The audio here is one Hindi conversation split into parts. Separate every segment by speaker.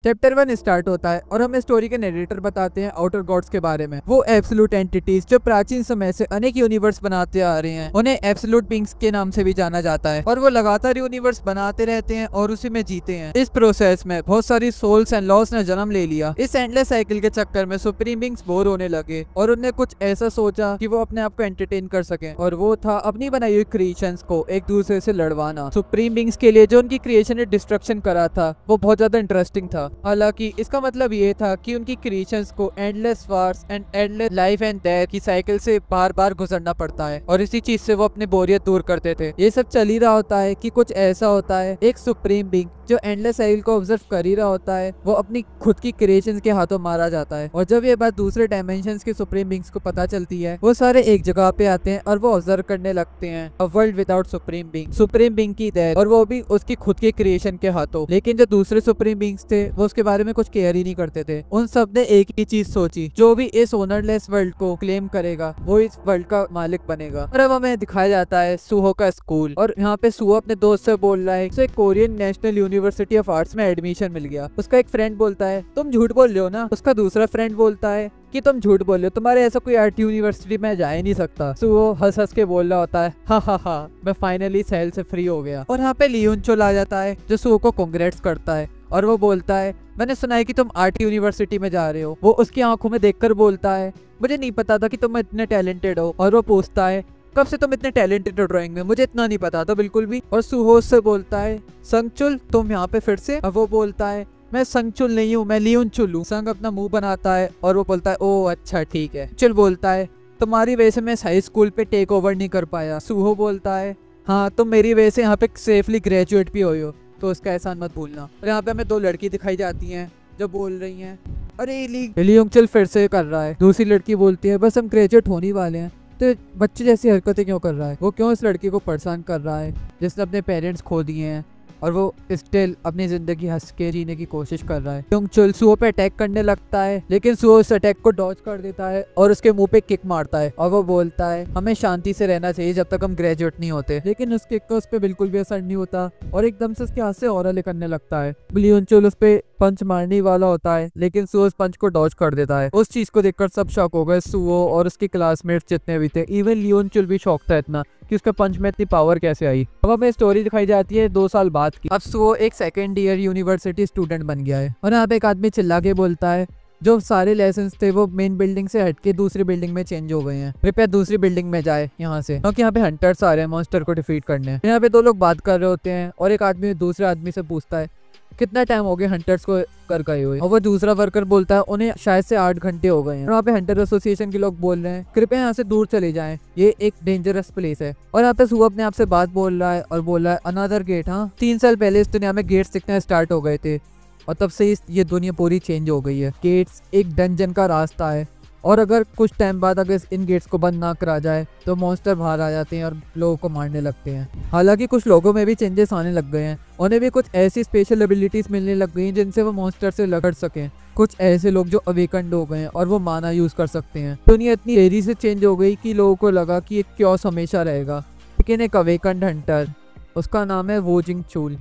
Speaker 1: चैप्टर 1 स्टार्ट होता है और हमें स्टोरी के नरेटर बताते हैं आउटर गॉड्स के बारे में। वो एब्सोल्यूट एंटिटीज जो प्राचीन समय से अनेक यूनिवर्स बनाते आ रहे हैं, उन्हें एब्सोल्यूट बीइंग्स के नाम से भी जाना जाता है और वो लगातार यूनिवर्स बनाते रहते हैं और उसी में जीते हैं। इस प्रोसेस में बहुत सारी सोल्स एंड लॉस ने जन्म ले लिया। इस एंडलेस साइकिल के चक्कर में सुप्रीम बीइंग्स बोर होने लगे और उन्हें कुछ ऐसा सोचा कि वो अपने आप को एंटरटेन कर सके, और वो था अपनी बनाई हुई क्रिएशंस को एक दूसरे से लड़वाना। सुप्रीम बीइंग्स के लिए जो उनकी क्रिएशन ने डिस्ट्रक्शन करा था वो बहुत ज्यादा इंटरेस्टिंग था। हालांकि इसका मतलब ये था कि उनकी क्रिएशंस को endless wars and endless life and death की साइकिल से बार बार गुजरना पड़ता है और इसी चीज से वो अपनी बोरियत दूर करते थे। ये सब चल ही रहा होता है कि कुछ ऐसा होता है, एक सुप्रीम बीइंग जो एंडलेस साइकिल को ऑब्जर्व कर ही रहा होता है, वो अपनी खुद की क्रिएशंस के हाथों मारा जाता है। और जब ये बात दूसरे डायमेंशंस के सुप्रीम बीइंग्स को पता चलती है, वो सारे एक जगह पे आते हैं और वो ऑब्जर्व करने लगते हैं a world without supreme being, supreme being की डेथ, और वो भी उसकी खुद के क्रिएशन के हाथों। लेकिन जो दूसरे सुप्रीम बीइंग्स थे वो उसके बारे में कुछ केयर ही नहीं करते थे। उन सब ने एक ही चीज सोची, जो भी इस ओनरलेस वर्ल्ड को क्लेम करेगा वो इस वर्ल्ड का मालिक बनेगा। और अब हमें दिखाया जाता है सुहो का स्कूल, और यहाँ पे सुहो अपने दोस्त से बोल रहा है उसे Korean national university of arts में एडमिशन मिल गया। उसका एक फ्रेंड बोलता है तुम झूठ बोल रहे हो ना। उसका दूसरा फ्रेंड बोलता है कि तुम झूठ बोल रहे हो, तुम्हारे ऐसा कोई आर्ट यूनिवर्सिटी में जा ही नहीं सकता। सो वो हंस हंस के बोल रहा होता है हा मैं फाइनली सेल से फ्री हो गया। और यहाँ पे लियोन चोल आ जाता है जो सुहो को कांग्रेट्स करता है और वो बोलता है मैंने सुना है कि तुम आर्ट यूनिवर्सिटी में जा रहे हो। वो उसकी आंखों में देखकर बोलता है मुझे नहीं पता था कि तुम इतने टैलेंटेड हो। और वो पूछता है कब से तुम इतने टैलेंटेड हो ड्राइंग में, मुझे इतना नहीं पता था बिल्कुल भी। और सुहो से बोलता है संगचुल तुम यहाँ पे फिर से। अब वो बोलता है मैं संगचुल नहीं हूँ, मैं लियोन चुल हूँ। संग अपना मुंह बनाता है और वो बोलता है ओ अच्छा ठीक है। चुल बोलता है तुम्हारी वजह से मैं हाई स्कूल पे टेक ओवर नहीं कर पाया। सुहो बोलता है हाँ तुम मेरी वजह से यहाँ पे सेफली ग्रेजुएट भी हुई हो, तो उसका एहसान मत भूलना। और यहाँ पे हमें दो लड़की दिखाई जाती हैं जो बोल रही हैं अरे लियोन चुल फिर से कर रहा है। दूसरी लड़की बोलती है बस हम ग्रेजुएट होने वाले हैं, तो बच्चे जैसी हरकतें क्यों कर रहा है। वो क्यों इस लड़की को परेशान कर रहा है जिसने अपने पेरेंट्स खो दिए हैं और वो स्टिल अपनी जिंदगी हंस के जीने की कोशिश कर रहा है। लियोन चुल सुहो पे अटैक करने लगता है, लेकिन सुहो उस अटैक को डॉज कर देता है और उसके मुंह पे किक मारता है और वो बोलता है हमें शांति से रहना चाहिए जब तक हम ग्रेजुएट नहीं होते। लेकिन उस किक का उस पे बिल्कुल भी असर नहीं होता और एकदम से उसके हाथ से ऑरा निकलने लगता है। लियोन चुल उस पे पंच मारने वाला होता है, लेकिन सुहो उस पंच को डॉज कर देता है। उस चीज को देखकर सब शॉक हो गए, सुहो और उसके क्लासमेट्स जितने भी थे। इवन लियोन चुल भी शॉक था इतना कि उसके पंच में इतनी पावर कैसे आई। अब हमें स्टोरी दिखाई जाती है 2 साल बाद की। अब सुहो एक सेकेंड ईयर यूनिवर्सिटी स्टूडेंट बन गया है और यहाँ पे एक आदमी चिल्ला के बोलता है जो सारे लेसन्स थे वो मेन बिल्डिंग से हटके दूसरी बिल्डिंग में चेंज हो गए हैं, कृपया दूसरी बिल्डिंग में जाए यहाँ से, क्योंकि यहाँ पे हंटर्स आ रहे हैं मॉन्स्टर को डिफीट करने। यहाँ पे 2 लोग बात कर रहे होते हैं और एक आदमी दूसरे आदमी से पूछता है कितना टाइम हो गया हंटर्स को कर गए हुए, और वो दूसरा वर्कर बोलता है उन्हें शायद से 8 घंटे हो गए हैं। वहाँ पे हंटर एसोसिएशन के लोग बोल रहे हैं कृपया यहाँ से दूर चले जाएं, ये एक डेंजरस प्लेस है। और यहाँ पे सुहो अपने आप से बात बोल रहा है और बोल रहा है अनदर गेट। हाँ 3 साल पहले इस दुनिया में गेट्स दिखना स्टार्ट हो गए थे और तब से ये दुनिया पूरी चेंज हो गई है। गेट्स एक डंजन का रास्ता है और अगर कुछ टाइम बाद अगर इन गेट्स को बंद ना करा जाए तो मॉन्स्टर बाहर आ जाते हैं और लोगों को मारने लगते हैं। हालांकि कुछ लोगों में भी चेंजेस आने लग गए हैं, उन्हें भी कुछ ऐसी स्पेशल एबिलिटीज मिलने लग गई हैं जिनसे वो मॉन्स्टर से लड़ सकें। कुछ ऐसे लोग जो अवेकन्ड हो गए हैं और वो माना यूज कर सकते हैं। दुनिया इतनी तेजी से चेंज हो गई कि लोगों को लगा कि एक क्योस हमेशा रहेगा। लेकिन एक अवेकन्ड हंटर, उसका नाम है वो जिंग चूल,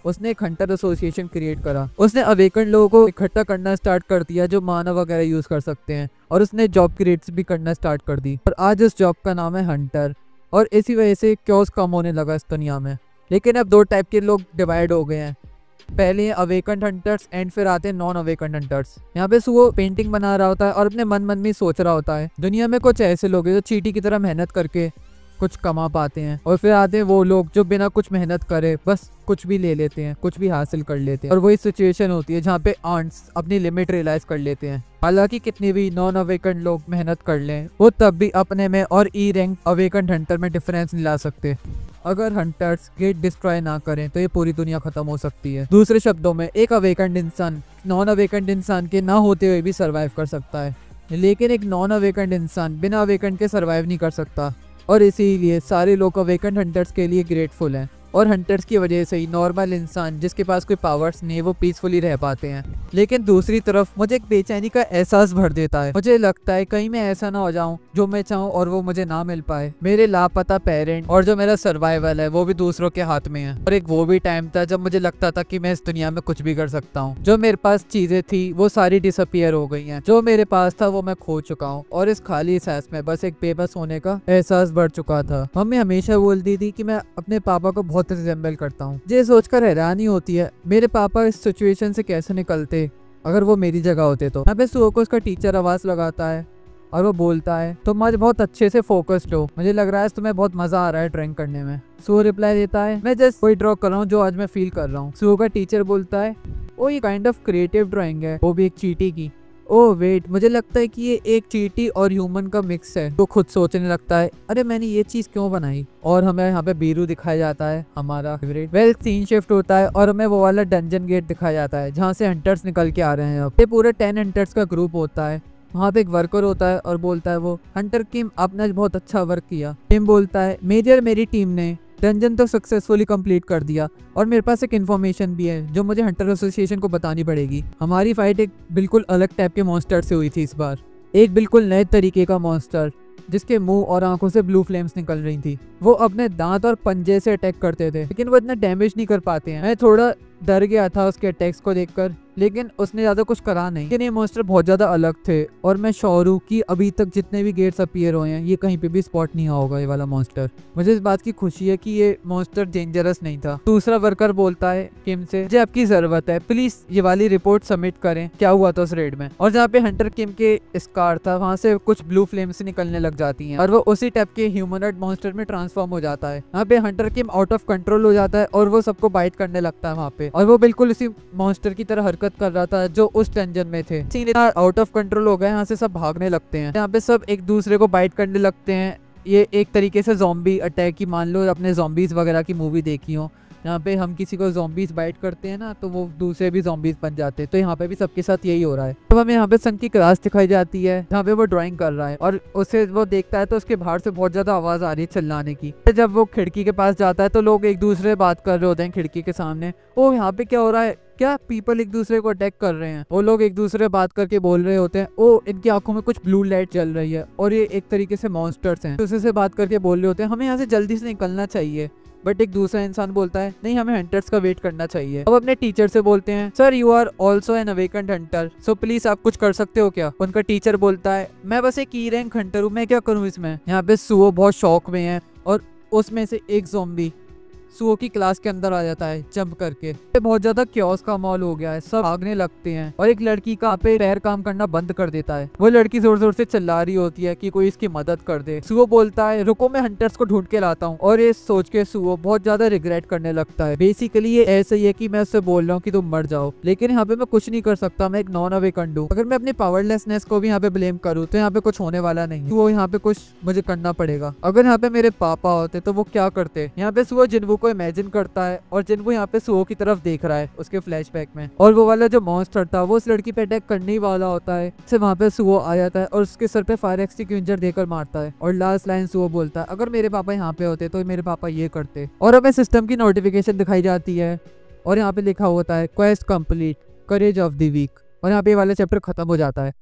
Speaker 1: उसने एक हंटर एसोसिएशन क्रिएट करा। उसने अवेकन लोगों को इकट्ठा करना स्टार्ट कर दिया जो मानव वगैरह यूज कर सकते हैं, और उसने जॉब क्रिएट भी करना स्टार्ट कर दी और आज उस जॉब का नाम है हंटर। और इसी वजह से क्योस कम होने लगा इस दुनिया में। लेकिन अब 2 टाइप के लोग डिवाइड हो गए हैं, पहले हैं अवेकन्ड हंटर्स एंड फिर आते हैं नॉन अवेकन्ड हंटर्स। यहाँ पे सुहो पेंटिंग बना रहा होता है और अपने मन में सोच रहा होता है दुनिया में कुछ ऐसे लोग हैं जो चींटी की तरह मेहनत करके कुछ कमा पाते हैं, और फिर आते हैं वो लोग जो बिना कुछ मेहनत करे बस कुछ भी ले लेते हैं, कुछ भी हासिल कर लेते हैं। और वही सिचुएशन होती है जहाँ पे आंट्स अपनी लिमिट रियलाइज कर लेते हैं। हालांकि कितने भी नॉन अवेकन्ड लोग मेहनत कर लें वो तब भी अपने में और ई रैंक अवेकन्ड हंटर में डिफरेंस नहीं ला सकते। अगर हंटर्स गेट डिस्ट्रॉय ना करें तो ये पूरी दुनिया खत्म हो सकती है। दूसरे शब्दों में एक अवेकन्ड इंसान नॉन अवेकन्ड इंसान के ना होते हुए भी सर्वाइव कर सकता है, लेकिन एक नॉन अवेकन्ड इंसान बिना अवेकन्ड के सर्वाइव नहीं कर सकता। और इसीलिए सारे लोग अवेकन्ड हंटर्स के लिए ग्रेटफुल हैं। और हंटर्स की वजह से ही नॉर्मल इंसान जिसके पास कोई पावर्स नहीं वो पीसफुली रह पाते हैं। लेकिन दूसरी तरफ मुझे एक बेचैनी का एहसास भर देता है। मुझे लगता है कहीं मैं ऐसा ना हो जाऊं जो मैं चाहूं और वो मुझे ना मिल पाए। मेरे लापता पेरेंट और जो मेरा सर्वाइवल है वो भी दूसरों के हाथ में है। और एक वो भी टाइम था जब मुझे लगता था कि मैं इस दुनिया में कुछ भी कर सकता हूँ। जो मेरे पास चीजें थी वो सारी डिसअपियर हो गई हैं। जो मेरे पास था वो मैं खो चुका हूँ और इस खाली एहसास में बस एक बेबस होने का एहसास बढ़ चुका था। मम्मी हमेशा बोलती थी कि मैं अपने पापा को बहुत रिजेंबल करता हूँ। मुझे सोचकर हैरानी होती है मेरे पापा इस सिचुएशन से कैसे निकलते अगर वो मेरी जगह होते तो। यहाँ पे सुओ को उसका टीचर आवाज लगाता है और वो बोलता है तुम आज बहुत अच्छे से फोकस्ड हो, मुझे लग रहा है तुम्हें बहुत मजा आ रहा है ड्राइंग करने में। सुओ रिप्लाई देता है मैं जस्ट वही ड्रॉ कर रहा हूँ जो आज मैं फील कर रहा हूँ। सुओ का टीचर बोलता है ओ ये काइंड ऑफ क्रिएटिव ड्राइंग है, वो भी एक चींटी की। ओह वेट, मुझे लगता है कि ये एक चींटी और ह्यूमन का मिक्स है। वो खुद सोचने लगता है अरे मैंने ये चीज क्यों बनाई। और हमें यहाँ पे बीरू दिखाया जाता है हमारा फेवरेट। वेल सीन शिफ्ट होता है और हमें वो वाला डंजन गेट दिखाया जाता है जहाँ से हंटर्स निकल के आ रहे हैं। अब ये पूरे 10 हंटर्स का ग्रुप होता है। वहाँ पे एक वर्कर होता है और बोलता है वो हंटर किम आपने आज बहुत अच्छा वर्क किया। किम बोलता है मेरी और मेरी टीम ने डंजन तो सक्सेसफुली कंप्लीट कर दिया और मेरे पास एक इन्फॉर्मेशन भी है जो मुझे हंटर एसोसिएशन को बतानी पड़ेगी। हमारी फाइट एक बिल्कुल अलग टाइप के मॉन्स्टर से हुई थी इस बार। एक बिल्कुल नए तरीके का मॉन्स्टर जिसके मुंह और आंखों से ब्लू फ्लेम्स निकल रही थी। वो अपने दांत और पंजे से अटैक करते थे लेकिन वो इतना डैमेज नहीं कर पाते हैं। मैं थोड़ा डर गया था उसके अटैक्स को देखकर, लेकिन उसने ज्यादा कुछ करा नहीं। लेकिन ये मॉन्स्टर बहुत ज्यादा अलग थे और मैं श्योर हूँ कि अभी तक जितने भी गेट्स अपीयर हुए हैं ये कहीं पे भी स्पॉट नहीं होगा ये वाला मॉन्स्टर। मुझे इस बात की खुशी है कि ये मॉन्स्टर डेंजरस नहीं था। दूसरा वर्कर बोलता है किम से मुझे आपकी जरूरत है, प्लीज ये वाली रिपोर्ट सबमिट करें क्या हुआ था उस रेड में। और जहाँ पे हंटर किम के स्कार था वहाँ से कुछ ब्लू फ्लेम्स निकलने लग जाती हैं और वो उसी टाइप के ह्यूमनॉइड मॉन्स्टर में ट्रांसफॉर्म हो जाता है। यहाँ पे Hunter Kim out of control हो जाता है और वो सबको बाइट करने लगता है वहाँ पे। और वो बिल्कुल उसी मॉन्स्टर की तरह हरकत कर रहा था जो उस टेंशन में थे। सीन आउट ऑफ कंट्रोल हो गया, यहाँ से सब भागने लगते हैं। यहाँ पे सब एक दूसरे को बाइट करने लगते हैं। ये एक तरीके से ज़ॉम्बी अटैक की, मान लो अपने ज़ॉम्बीज वगैरह की मूवी देखी हो। यहाँ पे हम किसी को ज़ॉम्बीज बाइट करते हैं ना तो वो दूसरे भी ज़ॉम्बीज बन जाते हैं। तो यहाँ पे भी सबके साथ यही हो रहा है। तो हमें यहाँ पे सन की क्लास दिखाई जाती है जहाँ पे वो ड्राइंग कर रहा है और उसे वो देखता है तो उसके बाहर से बहुत ज्यादा आवाज आ रही है चिल्लाने की। जब वो खिड़की के पास जाता है तो लोग एक दूसरे से बात कर रहे होते हैं खिड़की के सामने। ओ यहाँ पे क्या हो रहा है, क्या पीपल एक दूसरे को अटैक कर रहे हैं। वो लोग एक दूसरे बात करके बोल रहे होते हैं ओ इनकी आंखों में कुछ ब्लू लाइट जल रही है और ये एक तरीके से मॉन्स्टर्स हैं। दूसरे से बात करके बोल रहे होते हैं हमें यहाँ से जल्दी से निकलना चाहिए। बट एक दूसरा इंसान बोलता है नहीं हमें हंटर्स का वेट करना चाहिए। अब अपने टीचर से बोलते हैं sir you are also an awakened hunter so please आप कुछ कर सकते हो क्या। उनका टीचर बोलता है मैं बस एक ई रैंक हंटर हूँ, मैं क्या करूँ इसमें। यहाँ पे सुओ बहुत शौक में है और उसमें से एक ज़ॉम्बी सुओ की क्लास के अंदर आ जाता है जंप करके। बहुत ज्यादा क्योस का माहौल हो गया है, सब भागने लगते हैं और एक लड़की का पे पैर काम करना बंद कर देता है। वो लड़की जोर जोर से चिल्ला रही होती है कि कोई इसकी मदद कर दे। सुओ बोलता है रुको मैं हंटर्स को ढूंढ के लाता हूँ। और ये सोच के सुओ बहुत ज्यादा रिग्रेट करने लगता है। बेसिकली ये ऐसा ही है कि मैं उससे बोल रहा हूँ कि तुम मर जाओ, लेकिन यहाँ पे मैं कुछ नहीं कर सकता, मैं एक नॉन अवेकन्ड हूँ। अगर मैं अपनी पावरलेसनेस को भी यहाँ पे ब्लेम करूँ तो यहाँ पे कुछ होने वाला नहीं। वो यहाँ पे कुछ मुझे करना पड़ेगा। अगर यहाँ पे मेरे पापा होते तो वो क्या करते। यहाँ पे सुओ जिन्वू को इमेजिन करता है और जिन्वू यहाँ पे सुओ की तरफ देख रहा है उसके फ्लैशबैक में। और वो वाला जो मॉन्स्टर था वो उस लड़की पे अटैक करने ही वाला होता है। से वहाँ पे सुओ आ जाता है और उसके सर पे फायर एक्सटिंग्विशर देकर मारता है। और लास्ट लाइन सुओ बोलता है अगर मेरे पापा यहाँ पे होते तो मेरे पापा ये करते। और हमें सिस्टम की नोटिफिकेशन दिखाई जाती है और यहाँ पे लिखा होता है quest complete, courage of the week. और यहाँ पे वाला चैप्टर खत्म हो जाता है।